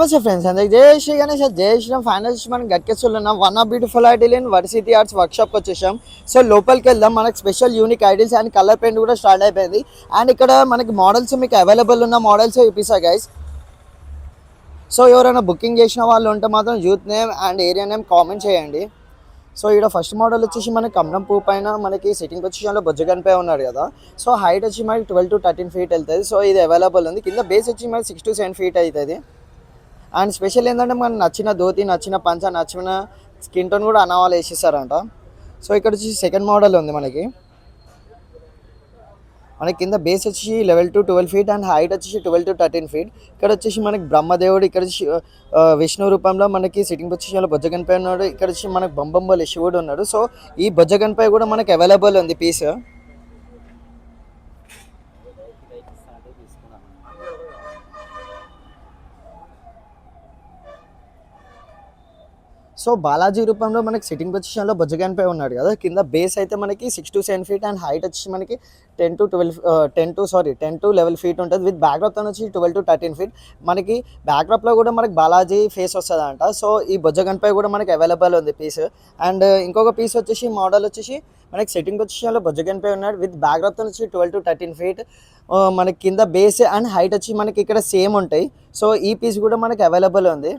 నమస్తే ఫ్రెండ్స్ అందరికి జై శ్రీ గణేష్ జై శ్రీరామ్ ఫైనల్ మనం గట్కేశ్వర్లో ఉన్నాం. One of beautiful idol university arts వర్క్షాప్కి వచ్చేసాం. సో లోపలికి వెళ్దాం. మనకి special unique idols and colour paint కూడా స్టార్ట్ అయిపోయింది. అండ్ ఇక్కడ మనకి మోడల్స్ మీకు అవైలబుల్ ఉన్న మోడల్స్ చూపిస్తా గైస్. సో ఎవరైనా బుకింగ్ చేసిన వాళ్ళు ఉంటే మాత్రం youth name and area name comment చేయండి. సో ఇక్కడ ఫస్ట్ మోడల్ వచ్చేసి మనకి కమలం పువ్వు పైన మనకి సిట్టింగ్ పొజిషన్లో బొజ్జగన్పై ఉన్నాడు కదా. సో హైట్ వచ్చి మనకి 12 to 13 feet వెళ్తుంది. సో ఇది అవైలబుల్ ఉంది. కింద బేస్ వచ్చి మనకి 6 to 7 feet అవుతుంది. అండ్ స్పెషల్ ఏంటంటే మనకు నచ్చిన ధోతి, నచ్చిన పంచ, నచ్చిన స్కిన్ టోన్ కూడా అన్నవాళ్ళు వేసేస్తారంట. సో ఇక్కడ వచ్చి సెకండ్ మోడల్ ఉంది మనకి కింద బేస్ వచ్చి 11 to 12 feet అండ్ హైట్ వచ్చేసి 12 to 13 feet. ఇక్కడ వచ్చేసి మనకి బ్రహ్మదేవుడు, ఇక్కడ వచ్చి విష్ణు రూపంలో మనకి సిట్టింగ్ పొజిషన్లో బొజ్జగన్పై ఉన్నాడు. ఇక్కడ వచ్చి మనకి బొంబంబలి శివుడు ఉన్నాడు. సో ఈ బొజ్జగన్పై కూడా మనకి అవైలబుల్ ఉంది పీస్. సో బాలాజీ రూపంలో మనకి సిట్టింగ్ పొజిషన్లో బొజ్జగన్పై ఉన్నాడు కదా. కింద బేస్ అయితే మనకి 6 to 7 feet అండ్ హైట్ వచ్చి మనకి 10 to 11 feet ఉంటుంది. విత్ బ్యాక్డ్రాప్తో వచ్చి 12 to 13 feet. మనకి బ్యాక్డ్రాప్లో కూడా మనకి బాలాజీ ఫేస్ వస్తుందంట. సో ఈ బొజ్జగన్పై కూడా మనకి అవైలబుల్ ఉంది పీస్. అండ్ ఇంకొక పీస్ వచ్చేసి మోడల్ వచ్చేసి మనకి సిట్టింగ్ పొజిషన్లో బొజ్జగన్పై ఉన్నాడు. విత్ బ్యాక్డ్రాప్తో వచ్చి 12 to 13 feet. మనకి కింద బేస్ అండ్ హైట్ వచ్చి మనకి ఇక్కడ సేమ్ ఉంటాయి. సో ఈ పీస్ కూడా మనకి అవైలబుల్ ఉంది.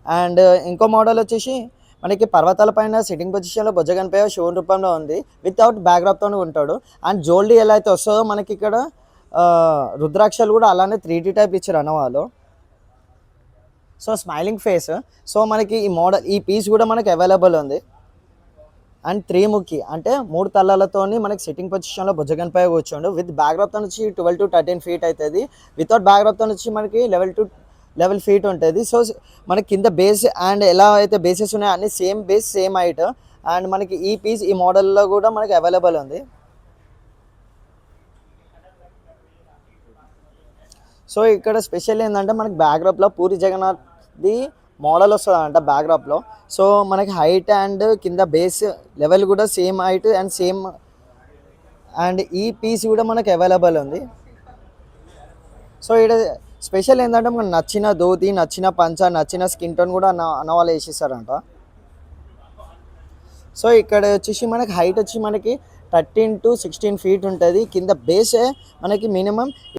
అండ్ ఇంకో మోడల్ వచ్చేసి మనకి పర్వతాల పైన సిట్టింగ్ పొజిషన్లో బొజ్జగన్పై శివుని రూపంలో ఉంది. వితౌట్ బ్యాక్డ్రాప్తో ఉంటాడు. అండ్ జ్యువెలరీ ఎలా అయితే వస్తుందో మనకి ఇక్కడ రుద్రాక్షలు కూడా అలానే 3D టైప్ ఇచ్చారు అన్నవాళ్ళు. So smiling face. సో మనకి ఈ పీస్ కూడా మనకి అవైలబుల్ ఉంది. అండ్ 3 ముఖి అంటే 3 తలలతోని మనకి సిట్టింగ్ పొజిషన్లో బొజ్జగన్పై కూర్చోండు. విత్ బ్యాక్డ్రాప్తో వచ్చి 12 to 13 feet అవుతుంది. వితౌట్ బ్యాక్డ్రాప్తో వచ్చి మనకి 11 feet ఉంటుంది. సో మనకి కింద బేస్ అండ్ ఎలా అయితే బేసెస్ ఉన్నాయో అన్ని same base same height. And మనకి ఈ పీస్ ఈ మోడల్లో కూడా మనకి అవైలబుల్ ఉంది. సో ఇక్కడ స్పెషల్ ఏంటంటే మనకి బ్యాక్డ్రాప్లో పూరి జగన్నాథ్ది మోడల్ వస్తుందంట బ్యాక్డ్రాప్లో. సో మనకి హైట్ అండ్ కింద బేస్ లెవెల్ కూడా same height and same. And ఈ పీస్ కూడా మనకి అవైలబుల్ ఉంది. సో ఇక్కడ స్పెషల్ ఏంటంటే మనకు నచ్చిన ధోతి, నచ్చిన పంచ, నచ్చిన స్కిన్ టోన్ కూడా అన్నవాళ్ళు వేసేస్తారంట. సో ఇక్కడ వచ్చేసి మనకి హైట్ వచ్చి మనకి 13 to 16 feet ఉంటుంది. కింద బేసే మనకి మినిమం